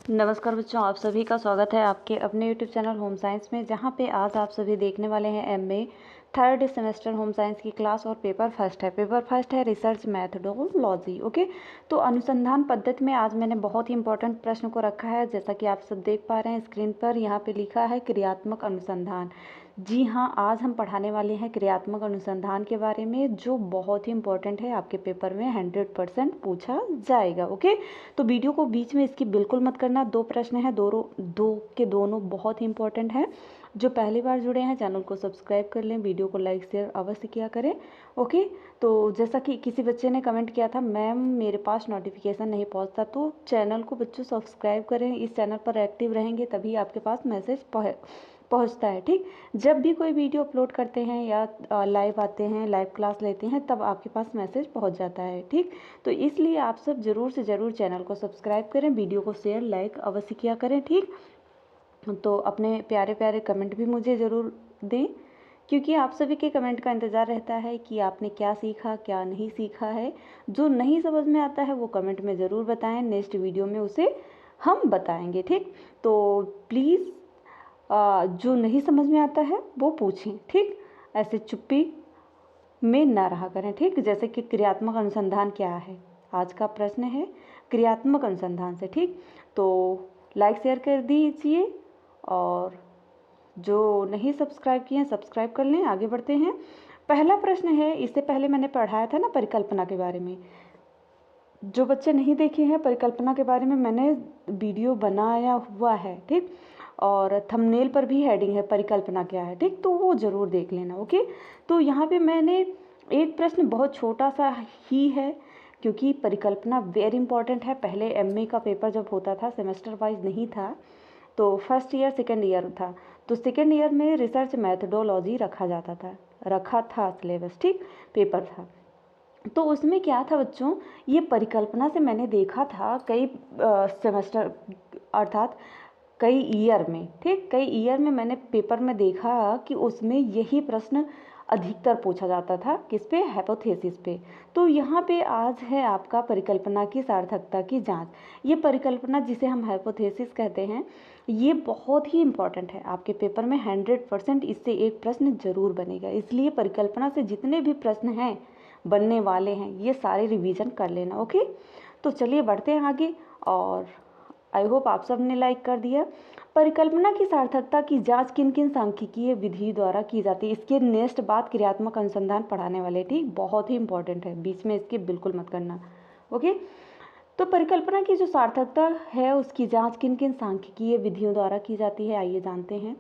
नमस्कार बच्चों, आप सभी का स्वागत है आपके अपने यूट्यूब चैनल होम साइंस में, जहां पे आज आप सभी देखने वाले हैं MA third semester home science की क्लास। और पेपर फर्स्ट है रिसर्च मैथडोलॉजी। ओके, तो अनुसंधान पद्धति में आज मैंने बहुत ही इंपॉर्टेंट प्रश्न को रखा है। जैसा कि आप सब देख पा रहे हैं स्क्रीन पर, यहाँ पे लिखा है क्रियात्मक अनुसंधान। जी हाँ, आज हम पढ़ाने वाले हैं क्रियात्मक अनुसंधान के बारे में, जो बहुत ही इंपॉर्टेंट है। आपके पेपर में 100% पूछा जाएगा। ओके, तो वीडियो को बीच में इसकी बिल्कुल मत करना। दो प्रश्न है, दो के दोनों बहुत ही इंपॉर्टेंट है। जो पहली बार जुड़े हैं चैनल को सब्सक्राइब कर लें, वीडियो को लाइक शेयर अवश्य किया करें। ओके, तो जैसा कि किसी बच्चे ने कमेंट किया था, मैम मेरे पास नोटिफिकेशन नहीं पहुंचता, तो चैनल को बच्चों सब्सक्राइब करें। इस चैनल पर एक्टिव रहेंगे तभी आपके पास मैसेज पहुंचता है। ठीक, जब भी कोई वीडियो अपलोड करते हैं या लाइव आते हैं, लाइव क्लास लेते हैं, तब आपके पास मैसेज पहुंच जाता है। ठीक, तो इसलिए आप सब ज़रूर से ज़रूर चैनल को सब्सक्राइब करें, वीडियो को शेयर लाइक अवश्य किया करें। ठीक, तो अपने प्यारे प्यारे कमेंट भी मुझे ज़रूर दें, क्योंकि आप सभी के कमेंट का इंतज़ार रहता है कि आपने क्या सीखा क्या नहीं सीखा है। जो नहीं समझ में आता है वो कमेंट में ज़रूर बताएं, नेक्स्ट वीडियो में उसे हम बताएंगे। ठीक, तो प्लीज़ जो नहीं समझ में आता है वो पूछें। ठीक, ऐसे चुप्पी में ना रहा करें। ठीक, जैसे कि क्रियात्मक अनुसंधान क्या है, आज का प्रश्न है क्रियात्मक अनुसंधान से। ठीक, तो लाइक शेयर कर दीजिए, और जो नहीं सब्सक्राइब किए हैं सब्सक्राइब कर लें। आगे बढ़ते हैं। पहला प्रश्न है, इससे पहले मैंने पढ़ाया था ना परिकल्पना के बारे में। जो बच्चे नहीं देखे हैं, परिकल्पना के बारे में मैंने वीडियो बनाया हुआ है। ठीक, और थंबनेल पर भी हेडिंग है परिकल्पना क्या है। ठीक, तो वो ज़रूर देख लेना। ओके, तो यहाँ पे मैंने एक प्रश्न बहुत छोटा सा ही है, क्योंकि परिकल्पना वेरी इंपॉर्टेंट है। पहले एमए का पेपर जब होता था सेमेस्टर वाइज नहीं था, तो फर्स्ट ईयर सेकेंड ईयर था, तो सेकेंड ईयर में रिसर्च मैथडोलॉजी रखा था सिलेबस। ठीक, पेपर था, तो उसमें क्या था बच्चों, ये परिकल्पना से मैंने देखा था कई सेमेस्टर अर्थात कई ईयर में। ठीक, कई ईयर में मैंने पेपर में देखा कि उसमें यही प्रश्न अधिकतर पूछा जाता था। किस पे? हाइपोथेसिस पे। तो यहाँ पे आज है आपका परिकल्पना की सार्थकता की जांच। ये परिकल्पना जिसे हम हाइपोथेसिस कहते हैं, ये बहुत ही इंपॉर्टेंट है। आपके पेपर में 100% इससे एक प्रश्न जरूर बनेगा, इसलिए परिकल्पना से जितने भी प्रश्न हैं बनने वाले हैं ये सारे रिवीजन कर लेना। ओके, तो चलिए बढ़ते हैं आगे, और आई होप आप सब ने लाइक कर दिया। परिकल्पना की सार्थकता की जांच किन किन सांख्यिकीय विधि द्वारा की जाती है, इसके नेक्स्ट बात क्रियात्मक अनुसंधान पढ़ाने वाले। ठीक, बहुत ही इंपॉर्टेंट है, बीच में इसके बिल्कुल मत करना। ओके, तो परिकल्पना की जो सार्थकता है उसकी जांच किन किन सांख्यिकीय विधियों द्वारा की जाती है, आइए जानते हैं।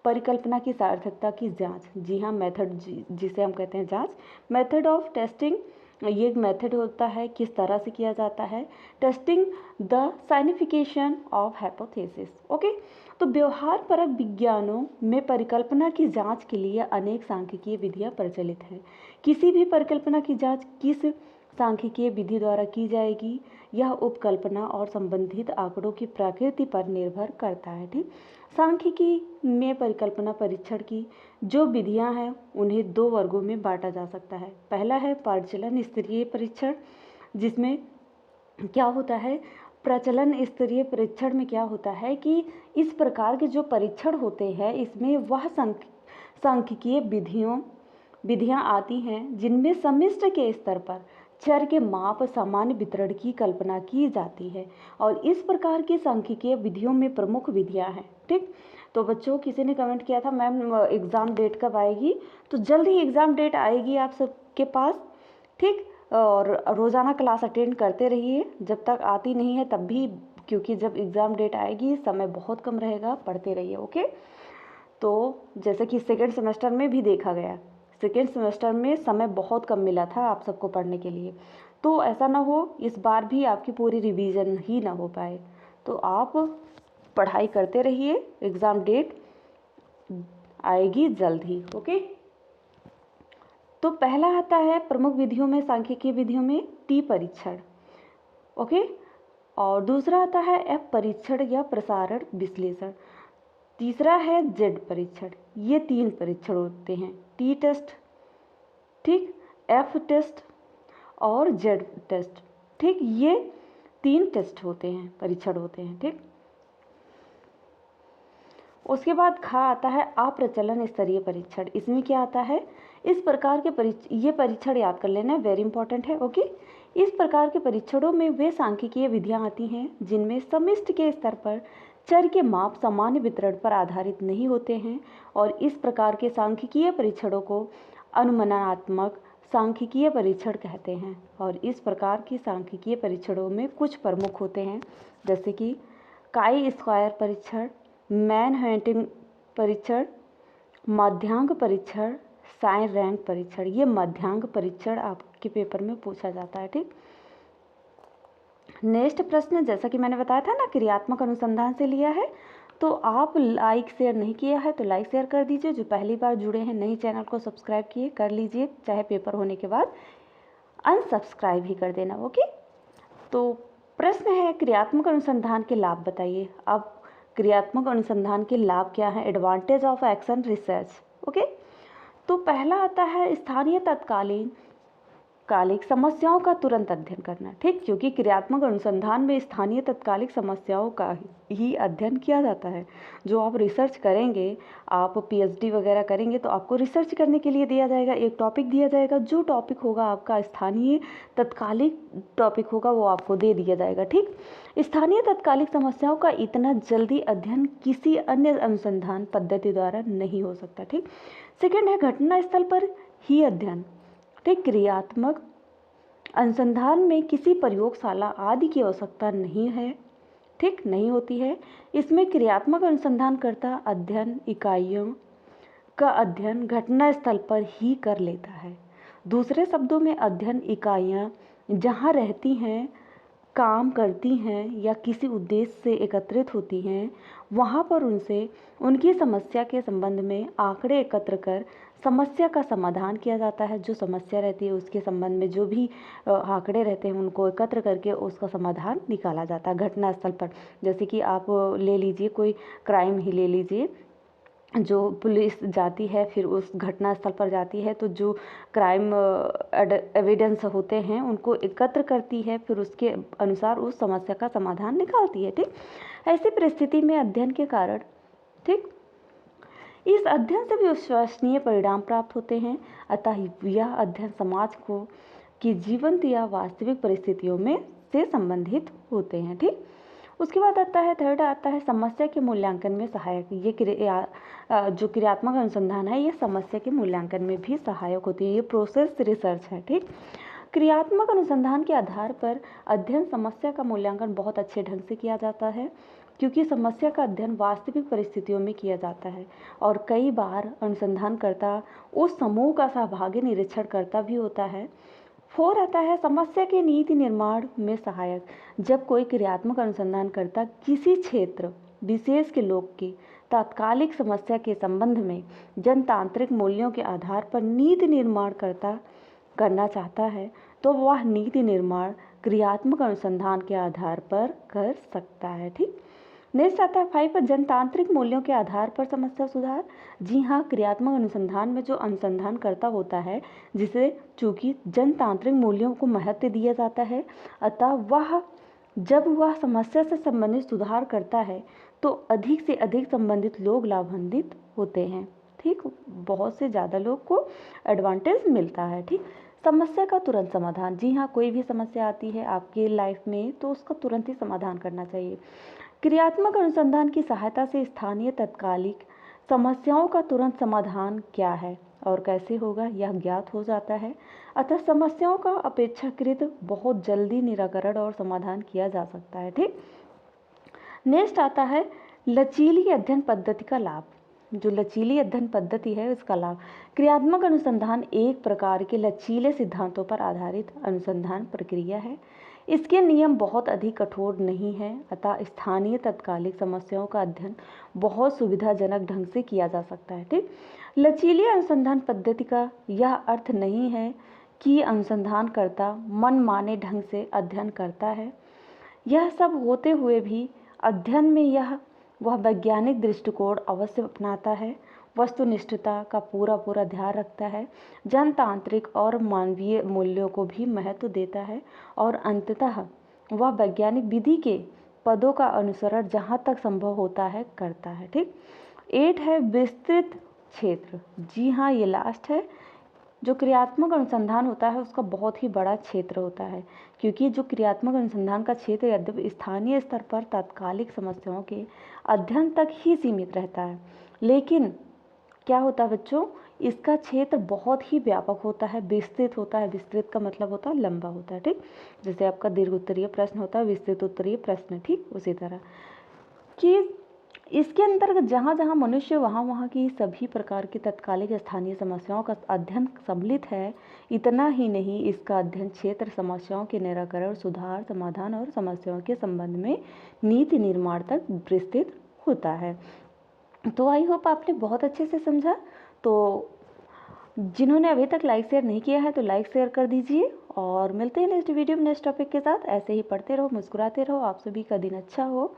परिकल्पना की सार्थकता की जांच, जी हाँ, मेथड जिसे हम कहते हैं जांच, मेथड ऑफ टेस्टिंग। ये एक मेथड होता है, किस तरह से किया जाता है। Testing the signification of hypothesis. Okay, तो व्यवहार परक विज्ञानों में परिकल्पना की जांच के लिए अनेक सांख्यिकीय विधियां प्रचलित हैं। किसी भी परिकल्पना की जांच किस सांख्यिकीय विधि द्वारा की जाएगी, यह उपकल्पना और संबंधित आंकड़ों की प्रकृति पर निर्भर करता है। ठीक, सांख्यिकी में परिकल्पना परीक्षण की जो विधियां हैं उन्हें दो वर्गों में बांटा जा सकता है। पहला है प्रचलन स्तरीय परीक्षण, जिसमें क्या होता है, प्रचलन स्तरीय परीक्षण में क्या होता है कि इस प्रकार के जो परीक्षण होते हैं इसमें वह सांख्यिकीय विधियां आती हैं जिनमें सम्मिश्र के स्तर पर चर के माप सामान्य वितरण की कल्पना की जाती है, और इस प्रकार की सांख्यिकीय विधियों में प्रमुख विधियां हैं। ठीक, तो बच्चों किसी ने कमेंट किया था मैम एग्ज़ाम डेट कब आएगी, तो जल्द ही एग्ज़ाम डेट आएगी आप सबके पास। ठीक, और रोज़ाना क्लास अटेंड करते रहिए, जब तक आती नहीं है तब भी, क्योंकि जब एग्ज़ाम डेट आएगी समय बहुत कम रहेगा, पढ़ते रहिए। ओके, तो जैसे कि सेकेंड सेमेस्टर में भी देखा गया, सेकेंड सेमेस्टर में समय बहुत कम मिला था आप सबको पढ़ने के लिए, तो ऐसा ना हो इस बार भी आपकी पूरी रिवीजन ही ना हो पाए। तो आप पढ़ाई करते रहिए, एग्ज़ाम डेट आएगी जल्द ही। ओके, तो पहला आता है प्रमुख विधियों में, सांख्यिकीय विधियों में टी परीक्षण। ओके, और दूसरा आता है एफ परीक्षण या प्रसारण विश्लेषण। तीसरा है जेड परीक्षण। ये तीन परीक्षण होते हैं, टी टेस्ट, ठीक, एफ टेस्ट और जेड टेस्ट। ठीक, ये 3 टेस्ट होते हैं, परीक्षण होते हैं। ठीक, उसके बाद खा आता है अप्रचलन स्तरीय परीक्षण। इसमें क्या आता है, इस प्रकार के ये परीक्षण याद कर लेना, वेरी इंपॉर्टेंट है। ओके, इस प्रकार के परीक्षणों में वे सांख्यिकीय विधियां आती हैं जिनमें समष्टि के स्तर पर चर के माप सामान्य वितरण पर आधारित नहीं होते हैं, और इस प्रकार के सांख्यिकीय परीक्षणों को अनुमानात्मक सांख्यिकीय परीक्षण कहते हैं। और इस प्रकार के सांख्यिकीय परीक्षणों में कुछ प्रमुख होते हैं, जैसे कि काई स्क्वायर परीक्षण, मैनहट्टन परीक्षण, मध्यांक परीक्षण, साइन रैंक परीक्षण। ये मध्यांक परीक्षण आपके पेपर में पूछा जाता है। ठीक, नेक्स्ट प्रश्न, जैसा कि मैंने बताया था ना, क्रियात्मक अनुसंधान से लिया है। तो आप लाइक शेयर नहीं किया है तो लाइक शेयर कर दीजिए। जो पहली बार जुड़े हैं, नई चैनल को सब्सक्राइब किए कर लीजिए, चाहे पेपर होने के बाद अनसब्सक्राइब ही कर देना। ओके, तो प्रश्न है क्रियात्मक अनुसंधान के लाभ बताइए। अब क्रियात्मक अनुसंधान के लाभ क्या हैं? Advantage of action research. Okay, तो पहला आता है स्थानीय तत्कालिक समस्याओं का तुरंत अध्ययन करना। ठीक, क्योंकि क्रियात्मक अनुसंधान में स्थानीय तत्कालिक समस्याओं का ही अध्ययन किया जाता है। जो आप रिसर्च करेंगे, आप पीएचडी वगैरह करेंगे तो आपको रिसर्च करने के लिए दिया जाएगा, एक टॉपिक दिया जाएगा। जो टॉपिक होगा आपका स्थानीय तत्कालिक टॉपिक होगा वो आपको दे दिया जाएगा। ठीक, स्थानीय तत्कालिक समस्याओं का इतना जल्दी अध्ययन किसी अन्य अनुसंधान पद्धति द्वारा नहीं हो सकता। ठीक, सेकेंड है घटना स्थल पर ही अध्ययन। ठीक, क्रियात्मक अनुसंधान में किसी प्रयोगशाला आदि की आवश्यकता नहीं है। ठीक, नहीं होती है। इसमें क्रियात्मक अनुसंधानकर्ता अध्ययन इकाइयों का अध्ययन घटना स्थल पर ही कर लेता है। दूसरे शब्दों में अध्ययन इकाइयाँ जहाँ रहती हैं, काम करती हैं या किसी उद्देश्य से एकत्रित होती हैं, वहाँ पर उनसे उनकी समस्या के संबंध में आंकड़े एकत्र कर समस्या का समाधान किया जाता है। जो समस्या रहती है उसके संबंध में जो भी आंकड़े रहते हैं उनको एकत्र करके उसका समाधान निकाला जाता है घटना स्थल पर। जैसे कि आप ले लीजिए, कोई क्राइम ही ले लीजिए, जो पुलिस जाती है फिर उस घटना स्थल पर जाती है तो जो क्राइम एविडेंस होते हैं उनको एकत्र करती है, फिर उसके अनुसार उस समस्या का समाधान निकालती है। ठीक, ऐसी परिस्थिति में अध्ययन के कारण, ठीक, इस अध्ययन से भी विश्वसनीय परिणाम प्राप्त होते हैं। अतः यह अध्ययन समाज को की जीवंत या वास्तविक परिस्थितियों में से संबंधित होते हैं। ठीक, उसके बाद आता है थर्ड आता है समस्या के मूल्यांकन में सहायक। ये जो क्रियात्मक अनुसंधान है ये समस्या के मूल्यांकन में भी सहायक होती है। ये प्रोसेस रिसर्च है। ठीक, क्रियात्मक अनुसंधान के आधार पर अध्ययन समस्या का मूल्यांकन बहुत अच्छे ढंग से किया जाता है, क्योंकि समस्या का अध्ययन वास्तविक परिस्थितियों में किया जाता है और कई बार अनुसंधानकर्ता उस समूह का सहभागी निरीक्षण करता भी होता है। 4 आता है समस्या के नीति निर्माण में सहायक। जब कोई क्रियात्मक अनुसंधानकर्ता किसी क्षेत्र विशेष के लोग की तात्कालिक समस्या के संबंध में जनतांत्रिक मूल्यों के आधार पर नीति निर्माण करना चाहता है तो वह नीति निर्माण क्रियात्मक अनुसंधान के आधार पर कर सकता है। ठीक, नेक्स्ट आता है 5 जनतांत्रिक मूल्यों के आधार पर समस्या सुधार। जी हाँ, क्रियात्मक अनुसंधान में जो अनुसंधानकर्ता होता है जिसे चूंकि जनतांत्रिक मूल्यों को महत्व दिया जाता है, अतः जब वह समस्या से संबंधित सुधार करता है तो अधिक से अधिक संबंधित लोग लाभान्वित होते हैं। ठीक, बहुत से ज़्यादा लोग को एडवांटेज मिलता है। ठीक, समस्या का तुरंत समाधान। जी हाँ, कोई भी समस्या आती है आपके लाइफ में तो उसका तुरंत ही समाधान करना चाहिए। क्रियात्मक अनुसंधान की सहायता से स्थानीय तत्कालिक समस्याओं का तुरंत समाधान क्या है और कैसे होगा यह ज्ञात हो जाता है। अतः समस्याओं का अपेक्षाकृत बहुत जल्दी निराकरण और समाधान किया जा सकता है। ठीक, नेक्स्ट आता है लचीली अध्ययन पद्धति का लाभ। जो लचीली अध्ययन पद्धति है उसका लाभ। क्रियात्मक अनुसंधान एक प्रकार के लचीले सिद्धांतों पर आधारित अनुसंधान प्रक्रिया है। इसके नियम बहुत अधिक कठोर नहीं है, अतः स्थानीय तत्कालिक समस्याओं का अध्ययन बहुत सुविधाजनक ढंग से किया जा सकता है। ठीक, लचीली अनुसंधान पद्धति का यह अर्थ नहीं है कि अनुसंधानकर्ता मनमाने ढंग से अध्ययन करता है। यह सब होते हुए भी अध्ययन में वह वैज्ञानिक दृष्टिकोण अवश्य अपनाता है, वस्तुनिष्ठता का पूरा ध्यान रखता है, जनतांत्रिक और मानवीय मूल्यों को भी महत्व देता है और अंततः वह वैज्ञानिक विधि के पदों का अनुसरण जहाँ तक संभव होता है करता है। ठीक। 8 है विस्तृत क्षेत्र। जी हाँ, ये लास्ट है। जो क्रियात्मक अनुसंधान होता है उसका बहुत ही बड़ा क्षेत्र होता है, क्योंकि जो क्रियात्मक अनुसंधान का क्षेत्र यद्यपि स्थानीय स्तर पर तात्कालिक समस्याओं के अध्ययन तक ही सीमित रहता है, लेकिन क्या होता है बच्चों, इसका क्षेत्र बहुत ही व्यापक होता है, विस्तृत होता है। विस्तृत का मतलब होता है लंबा होता है। ठीक। जैसे आपका दीर्घ उत्तरीय प्रश्न होता है, विस्तृत उत्तरीय प्रश्न। ठीक, उसी तरह कि इसके अंतर्गत जहाँ जहाँ मनुष्य वहाँ की सभी प्रकार की तत्कालिक स्थानीय समस्याओं का अध्ययन सम्मिलित है। इतना ही नहीं, इसका अध्ययन क्षेत्र समस्याओं के निराकरण, सुधार, समाधान और समस्याओं के संबंध में नीति निर्माण तक विस्तृत होता है। तो आई होप आपने बहुत अच्छे से समझा। तो जिन्होंने अभी तक लाइक शेयर नहीं किया है तो लाइक शेयर कर दीजिए, और मिलते हैं नेक्स्ट वीडियो में नेक्स्ट टॉपिक के साथ। ऐसे ही पढ़ते रहो, मुस्कुराते रहो। आप सभी का दिन अच्छा हो।